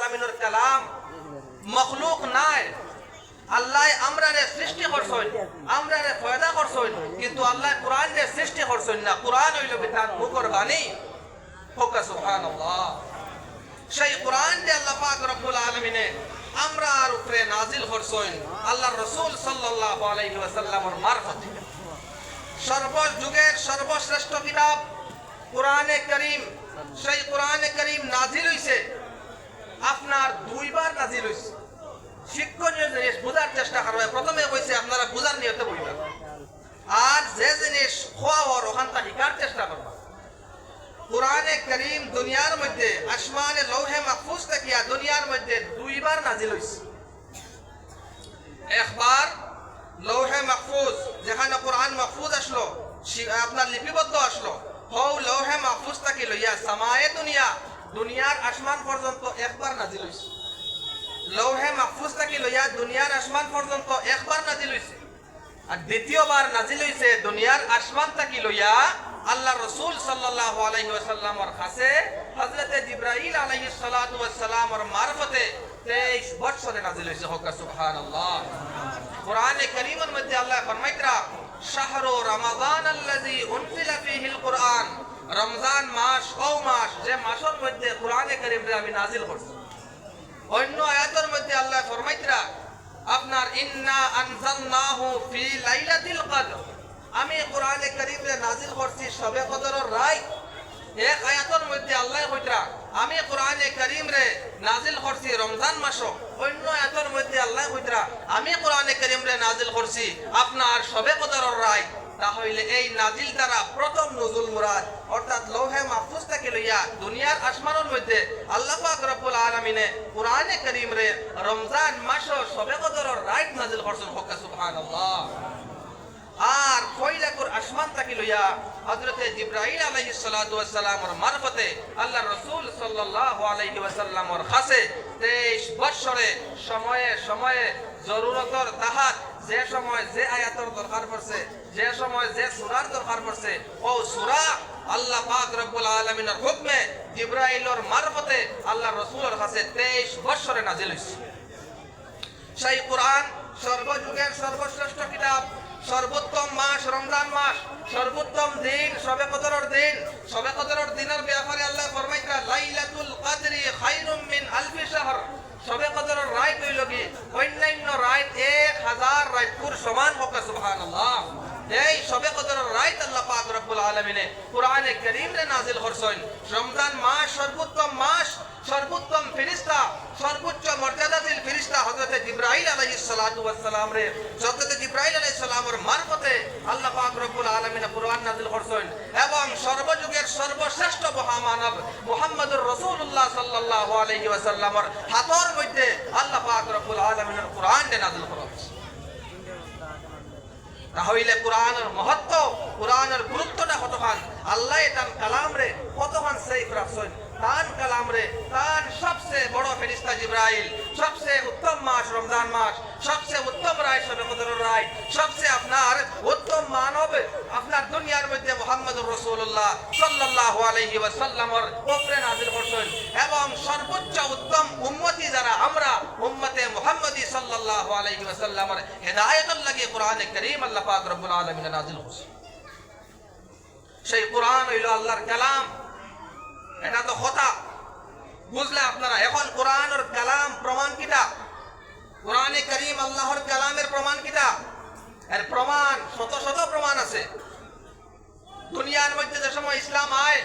আলামিনের কালাম মখলুক নাই। আল্লাহ আমরারে সৃষ্টি করছেন, আমরারে পয়দা করছেন, কিন্তু আল্লাহ কোরআন যে সৃষ্টি করছেন না। কোরআন হইল বিধান মুখর বাণী। হোকা সুবহানাল্লাহ। সেই কোরআন যে আল্লাহ পাক রব্বুল আলামিনে আমরার উপরে নাজিল করছেন আল্লাহর রাসূল সাল্লাল্লাহু আলাইহি ওয়াসাল্লামের মারফতে। সর্বযুগের সর্বশ্রেষ্ঠ কিতাব কোরআনে কারীম, সেই কোরআনে কারীম নাজিল হইছে আপনার দুইবার নাজিল হইছে। শিক্ষণীয় জিনিস বোঝার চেষ্টা করবে। প্রথমে কইছে আপনারা বোঝার নিয়তে বলবেন, আর যে জিনিস খোয়া হওয়ার ওখানটা শিকার চেষ্টা করবা। কোরআনে কারীম দুনিয়ার মধ্যে আসমানে লৌহে মাহফুজ থাকিয়া দুনিয়ার মধ্যে দুইবার নাজিল হইছে। একবার লৌহে মাহফুজ, যেখানে কোরআন মাহফুজ আসলো, আপনার লিপিবদ্ধ আসলো, হও লৌহে মাহফুজ থাকি লইয়া সামায়ে দুনিয়া, দুনিয়ার আসমান পর্যন্ত একবার নাজিল হইছে। লৌহে মাহফুজ থাকি লইয়া দুনিয়ার আসমান পর্যন্ত একবার নাজিল হইছে। আর দ্বিতীয়বার নাজিল হইছে দুনিয়ার আসমান থাকি লইয়া আল্লাহ রাসূল সাল্লাল্লাহু আলাইহি ওয়াসাল্লামের কাছে হযরত জিবরাইল আলাইহিস সালাতু ওয়াস সালামের মারফতে 23 বছরে নাজিল হইছে। হোকা সুবহানাল্লাহ। কোরআনে কারীমের মধ্যে আল্লাহ ফরমাইতরা শাহরু রমাদান আল্লাযী উনজিলা ফীহিল কুরআন, রমজান মাস ও মাস যে মাসের মধ্যে কোরআনে কারীমরে আমি নাজিল করছি। অন্য আয়াতের মধ্যে আল্লাহ ফরমাইতরা আপনার ইন্না আনজালনাহু ফি লাইলাতিল কদর, আমি কোরআনে কারীমরে নাজিল করছি শবে কদরের রাত। এক আয়াতের মধ্যে আল্লাহ কইতরা আমি কোরআনে কারীমরে নাজিল করছি রমজান মাসে। অন্য আয়াতের মধ্যে আল্লাহ কইতরা আমি কোরআনে কারীমরে নাজিল করছি আপনার শবে কদরের রাত। তাহলে এই নাজিল দ্বারা প্রথম নজুল মুরাদ, অর্থাৎ লৌহে মাহফুজ থেকে লইয়া দুনিয়ার আসমানের মধ্যে আল্লাহ পাক রব্বুল আলামিনে কোরআনে কারীমরে রমজান মাসে শবে কদরের রাত নাজিল করছেন। হোকা সুবহানাল্লাহ। আর কয়লাকুর আসমান থেকে লইয়া হযরত জিবরাইল আলাইহিস সালাতু ওয়াস সালামের মারফতে আল্লাহ রাসূল সাল্লাল্লাহু আলাইহি ওয়াসাল্লামের কাছে 23 বছরে সময়ে সময়ে জরুরতর তাহাত যে সময় যে আয়াতের দরকার পড়ছে, যে সময় যে সূরার দরকার পড়ছে, ও সূরা আল্লাহ পাক রব্বুল আলামিনের হুকমে জিবরাইলের মারফতে আল্লাহ রাসূলের কাছে 23 বছরে নাজিল হইছে। সেই কোরআন সর্বযুগের সর্বশ্রেষ্ঠ কিতাব, সর্বোত্তম মাস রমজান মাস, সর্বোত্তম দিন শবে কদরের দিন। শবে কদরের দিনের ব্যাপারে আল্লাহ ফরমাইতরা লাইলাতুল কদরি খায়রুম মিন আলফি শাহর। শবে কদরের রাত হইল কি অন্যান্য রাত 1000 রাতকুর সমান। হোকা সুবহানাল্লাহ। এই শবে কদরের রাত আল্লাহ পাক রব্বুল আলামিনে কোরআনে কারীমরে নাজিল করছেন। রমজান মাস সর্বোত্তম মাস, সর্বোত্তম ফেরেশতা, সর্বোচ্চ মর্যাদাশীল ফেরেশতা হযরত জিবরাইল আলাইহিস সালাতু ওয়াস সালাম রে হযরত জিবরাইল আলাইহিস সালামের মারফতে আল্লাহ পাক রব্বুল আলামিন কোরআন নাযিল করছেন। এবং সর্বযুগের সর্বশ্রেষ্ঠ মহামানব মুহাম্মদুর রাসূলুল্লাহ সাল্লাল্লাহু আলাইহি ওয়াসাল্লামের হাতের মধ্যে আল্লাহ পাক রব্বুল আলামিনের কোরআন নাযিল করেছেন। তাহলে কোরআনের মহত্ব, কোরআনের গুরুত্বটা কতখান, আল্লাহ তার কালাম রে কতখান সেফ রাখছেন। তার কালাম রে তার সবচেয়ে বড় ফেরেশতা জিবরাইল, সবচেয়ে উত্তম মাস রমজান মাস, সবচেয়ে উত্তম রায় শবে কদরের রায়, সবচেয়ে আপনার উত্তম মানব আপনার দুনিয়ার মধ্যে মুহাম্মদুর রাসূলুল্লাহ সাল্লাল্লাহু আলাইহি ওয়াসাল্লামের উপরে নাযিল করছেন। এবং সর্বোচ্চ উত্তম উম্মতি যারা আমরা উম্মতে মুহাম্মদী সাল্লাল্লাহু আলাইহি ওয়াসাল্লামের হেদায়েতের লাগি কোরআনে কারীম আল্লাহ পাক রব্বুল আলামিন নাযিল করছেন। সেই কোরআন হইল আল্লাহর কালাম। এটা তো কথা বুঝলে আপনারা। এখন কোরআনের কালাম প্রমাণ কিটা? কোরআনে কারীম আল্লাহর কালামের প্রমাণ কিটা? এর প্রমাণ শত শত প্রমাণ আছে। দুনিয়ার মধ্যে যে সময় ইসলাম আয়,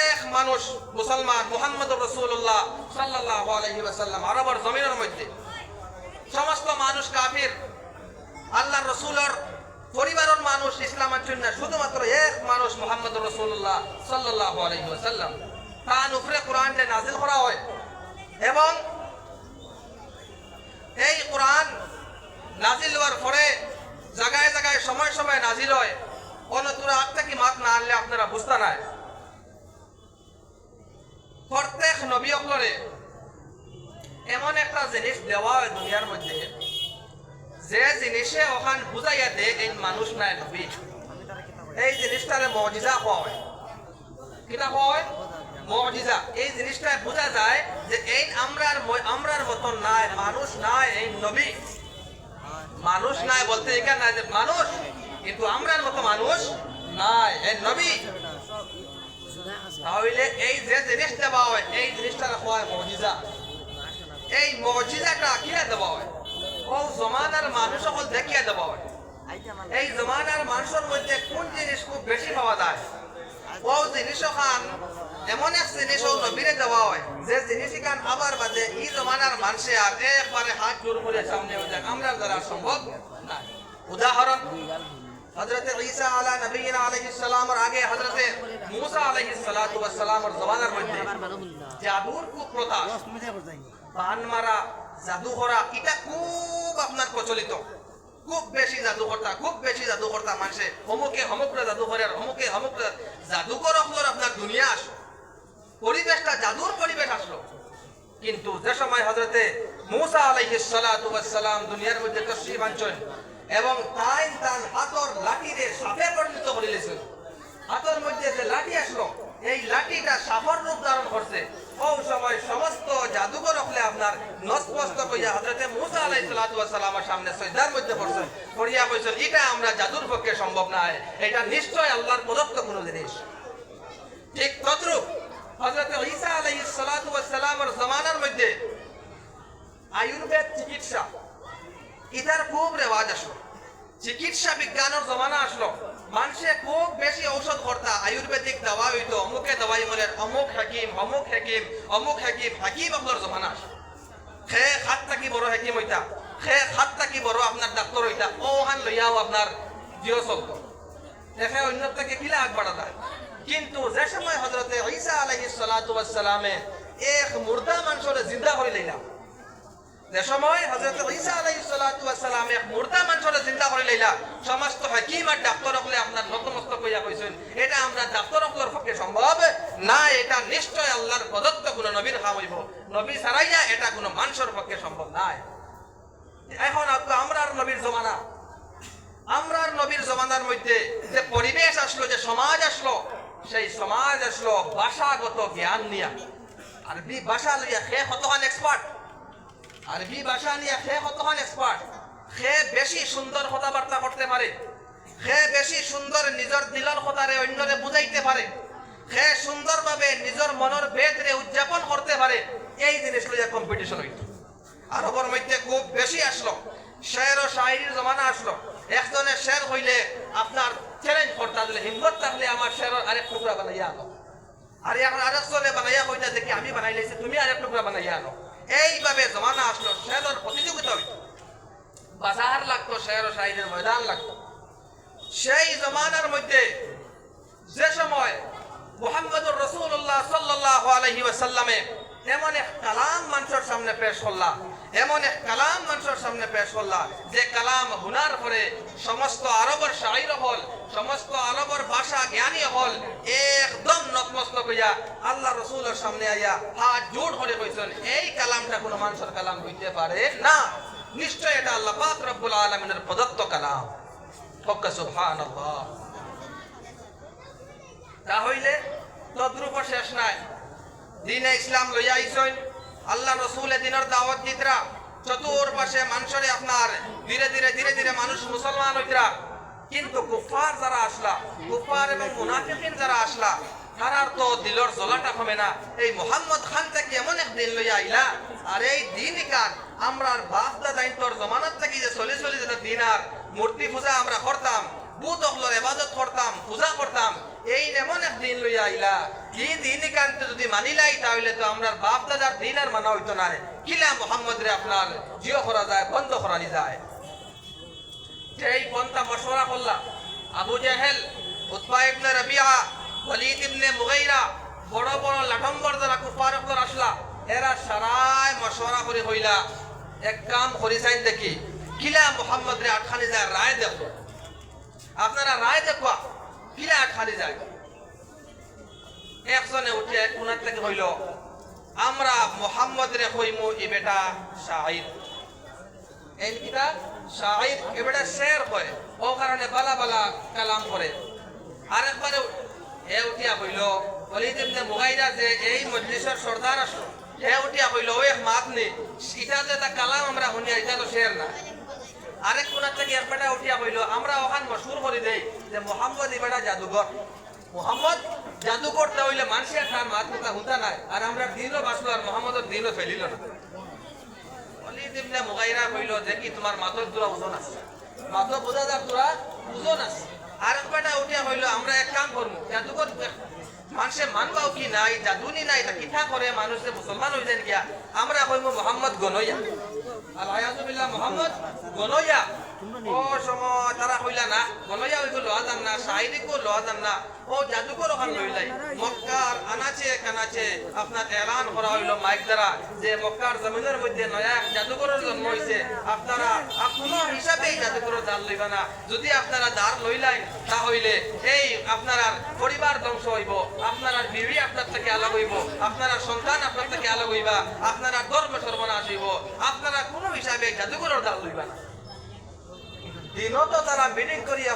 এক মানুষ মুসলমান মুহাম্মদুর রাসূলুল্লাহ সাল্লাল্লাহু আলাইহি ওয়াসাল্লাম আরবের জমিনের মধ্যে সমস্ত মানুষ কাফির। আল্লাহর রাসূলের পরিবারের মানুষ ইসলামের জন্য শুধুমাত্র এক মানুষ মুহাম্মদুর রাসূলুল্লাহ সাল্লাল্লাহু আলাইহি ওয়াসাল্লাম তার উপরে কোরআনটা নাযিল করা হয়। এবং এই কোরআন নাযিল হওয়ার পরে জায়গায় জায়গায় সময় সময় নাযিল হয়। অন্যতুরা আত্মা কি মাত না আনলে আপনারা বুঝতে নাই। প্রত্যেক নবী অকলরে এমন একটা জিনিস দেওয়া হয় দুনিয়ার মধ্যে, যে জিনিসে ওখান বুঝাইয়া দে এই মানুষ নাই নবী, এই জিনিসটারে মুজিজা কোয়া হয়। কিটা কোয়া হয়? মুজিজা। এই জিনিসটা বোঝা যায় যে এই আমরা আমরার মতন নাই, মানুষ নাই, এই নবী মানুষ নাই বলতে এখানে নাই যে মানুষ, কিন্তু আমরার মতো মানুষ নাই, এই নবী। তাহলে এই যে জিনিস দেওয়া হয় এই জিনিসটা রাখা হয় মুজিজা। এই মুজিজাটা কিনে দেওয়া হয় ও জমানার মানুষ সকল দেখিয়ে দেওয়া হয়। এই জমানার মানুষের মধ্যে কোন জিনিস খুব বেশি পাওয়া যায় ও জিনিস খান এমন এক জিনিস ও নবীরে দেওয়া হয় যে জিনিস খান আবার বাদে এই জমানার মানুষে আর একবারে হাত জোর করে সামনে যায় আমরা দ্বারা সম্ভব না। উদাহরণ হযরত ঈসা আলা নবিয়িনা আলাইহিস সালামের আগে হযরত মূসা আলাইহিস সালাতু ওয়াস সালামের জমানার মধ্যে জাদুর খুব প্রথা, বান মারা, জাদু করা এটা খুব আপনার প্রচলিত। খুব বেশি জাদু করতা মানুষে অমুকে অমুকরা জাদু করে আর অমুকে অমুকরা জাদুকর আপনার দুনিয়া আসলো, পরিবেশটা জাদুর পরিবেশ আসলো। কিন্তু যে সময় হযরতে মূসা আলাইহিস সালাতু ওয়াস সালাম দুনিয়ার মধ্যে তশরীফ আনছেন এবং তান হাতর লাঠিরে সাপে পরিণত করে দিয়েছেন, হাতের মধ্যে যে লাঠি আসলো এই লাঠিটা সাপের রূপ ধারণ করছে। ওই সময় সমস্ত জাদুকর হলে আপনার নস্পষ্ট কইয়া হযরতে মূসা আলাইহিস সালাতু ওয়াস সালামের সামনে সিজদার মধ্যে পড়ছেন, পড়িয়া কইছেন এটা আমরা জাদুর পক্ষে সম্ভব নয়, এটা নিশ্চয় আল্লাহর প্রদত্ত কোনো জিনিস। ঠিক তদ্রূপ হযরতে ঈসা আলাইহিস সালাতু ওয়াস সালামের জামানার মধ্যে আয়ুর্বেদ চিকিৎসা এটার খুব রেওয়াজ আসলো, চিকিৎসা বিজ্ঞানের জমানা আসলো, মানুষে খুব বেশি ঔষধ করতা, আয়ুর্বেদিক দাওয়া হইতো, অমুকে দাওয়াই বলে অমুক হাকিম হাকিম আপনার জমানা আসলো। খে খাত থাকি বড় হাকিম হইতা, খে খাত থাকি বড় আপনার ডাক্তার হইতা, ওখান লইয়াও আপনার জিও চলতো, দেখে অন্য থেকে কিলা আগ বাড়া যায়। কিন্তু যে সময় হযরতে ঈসা আলাইহিস সালাতু ওয়াস সালামে এক মুর্দা মানুষের জিন্দা করে লইলাম, যে সময় হযরত ঈসা আলাইহিস সালাতু ওয়াস সালাম এক মুর্দা মানুষের জিন্দা করে লইলা, সমস্ত হাকিম আর ডাক্তার হলে আপনার নতমস্তক হইয়া কইছেন এটা আমরা ডাক্তার হলের পক্ষে সম্ভব না, এটা নিশ্চয় আল্লাহর প্রদত্ত কোনো নবীর কাম হইব, নবী ছাড়াইয়া এটা কোনো মানুষের পক্ষে সম্ভব নাই। এখন আমরার নবীর জমানা, আমরার নবীর জমানার মধ্যে যে পরিবেশ আসলো, যে সমাজ আসলো, সেই সমাজ আসলো ভাষাগত জ্ঞান নিয়া, আরবি ভাষা লইয়া খে কতখান এক্সপার্ট, আরবি ভাষা নিয়ে খে কতখান এক্সপার্ট, খে বেশি সুন্দর কথাবার্তা করতে পারে, খে বেশি সুন্দর নিজের দিলের কথারে অন্যরে বুঝাইতে পারে, খে সুন্দরভাবে নিজের মনের ভেদরে উদযাপন করতে পারে, এই জিনিস লইয়া কম্পিটিশন হইত। আরবের মধ্যে খুব বেশি আসলো, শের ও শায়রির জমানা আসলো, একজনের শের হইলে আপনার চ্যালেঞ্জ করতে দিলে হিম্মত থাকলে আমার শের আরেক টুকরা বানাইয়া আনো, আর আরেকজনে বানাইয়া কইতা দেখি আমি বানাইলেছি তুমি আরেক টুকরা বানাইয়া আনো, এইভাবে জমানা আসলো, শেরের প্রতিযোগিতা হইত, বাজার লাগতো, শের ও শায়রির ময়দান লাগতো। সেই জমানার মধ্যে যে সময় মুহাম্মদুর রাসূলুল্লাহ সাল্লাল্লাহু আলাইহি ওয়াসাল্লামে এমন এক কালাম মানুষের সামনে পেশ করলা, এমন এক কালাম মানুষের সামনে পেশ করলা যে কালাম হুনার করে সমস্ত আরবের শায়র হল, সমস্ত আরবের ভাষা জ্ঞানী হল একদম নতমস্তক হইয়া আল্লাহ রাসূলের সামনে আইয়া হাত জোড় করে কইছেন এই কালামটা কোনো মানুষের কালাম হইতে পারে না, নিশ্চয় এটা আল্লাহ পাক রব্বুল আলামিনের প্রদত্ত কালাম। সুবহানাল্লাহ। তাহলে তদ্রূপ শেষ নাই, দিনে ইসলাম লইয়া আইছেন, আল্লাহ রসুল দিনের দাওয়াত দিতরা, চতুর্পাশে মানুষের আপনার ধীরে ধীরে মানুষ মুসলমান হইতরা, কিন্তু কুফার যারা আসলা, কুফার এবং মুনাফিকিন যারা আসলা, তারার তো দিলর জ্বলাটা কমে না। এই মোহাম্মদ খান থেকে এমন এক দিন লইয়া আইলা, আর এই দিন কান আমরা বাপ দাদাইন তোর জমানত থেকে যে চলি যেটা দিন আর মূর্তি পূজা আমরা করতাম, বুত অকলর ইবাদত করতাম, পূজা করতাম, এই এমন এক দিন লইয়া আইলা, এই দিন কানতে যদি মানিলাই তাহলে তো আমরা বাপ দাদার দিন আর মানা হইতো না, কিলা মোহাম্মদ রে আপনার জিও করা যায়, বন্ধ করানি যায়। এই পন্থা মশওয়ারা করলা আবু জাহেল, উতবা ইবনে রবিআ, ওয়ালিদ ইবনে মুগীরা, বড় বড় লাঠম্বর যারা কুফার অকলর আসলা, এরা সারাই মশওয়ারা করে হইলা এক কাম করিসাইন দেখি কিলা মোহাম্মদ রে আটখানি যায় রায় দেখো, আপনারা রায় দেখবা কিলা আটখানি যায়। একজনে উঠে কোনার থেকে হইল আমরা মোহাম্মদ রে হইমু এ বেটা শাহিদ, এই কিটা শাহিদ এ বেটা শের হয়, ও কারণে বালা বালা কালাম করে। আরেকবারে এ উঠিয়া হইল ওয়ালিদ ইবনে মুগীরা যে এই মজলিসের সর্দার আসলো, হে উঠিয়া কইল ও এক মাত নে এটা তো একটা কালাম আমরা শুনি এটা তো শের না আরেক কোনার থেকে এক বেটা উঠিয়া কইল আমরা ওখান মশহুর করে দেই যে মোহাম্মদ এই বেটা জাদুঘর মোহাম্মদ জাদু করতে হইলে মানুষের তার মাত কথা হুঁতা নাই আর আমরা দিনও বাঁচলো আর মোহাম্মদের দিনও ফেলিল না অলিদ ইবনে মুগাইরা কইল দেখি তোমার মাতর তোরা ওজন আছে মাত বোঝা যাক তোরা ওজন আছে আর এক বেটা উঠিয়া কইল আমরা এক কাম করবো জাদুঘর মানুষে মানবাও কি নাই জাদুনি নাই তা কিথা করে মানুষে মুসলমান হয়ে যায় গিয়া আমরা কইমু মোহাম্মদ গনইয়া আলহামদুলিল্লাহ মোহাম্মদ গনইয়া ও সময় তারা কইলা না গনইয়া হইব লওয়া যান না শাহিদিকও লওয়া যান না ও জাদুকর ওখান লইলাই মক্কার আনাচে কানাচে আপনার এলান করা হইল মাইক দ্বারা যে মক্কার জমিনের মধ্যে নয়া জাদুকরের জন্ম হয়েছে আপনারা কোনো হিসাবেই জাদুকরের দান লইবা না যদি আপনারা দাঁড় লইলাই তাহলে এই আপনার পরিবার ধ্বংস হইব আপনার বিবি আপনার থেকে আলাদা হইব আপনার সন্তান আপনার থেকে আলাদা হইবা আপনার ধর্ম সর্বনাশ হইব আপনারা কোনো হিসাবে জাদুকরের দান লইবা না দিনও তো তারা মিটিং করিয়া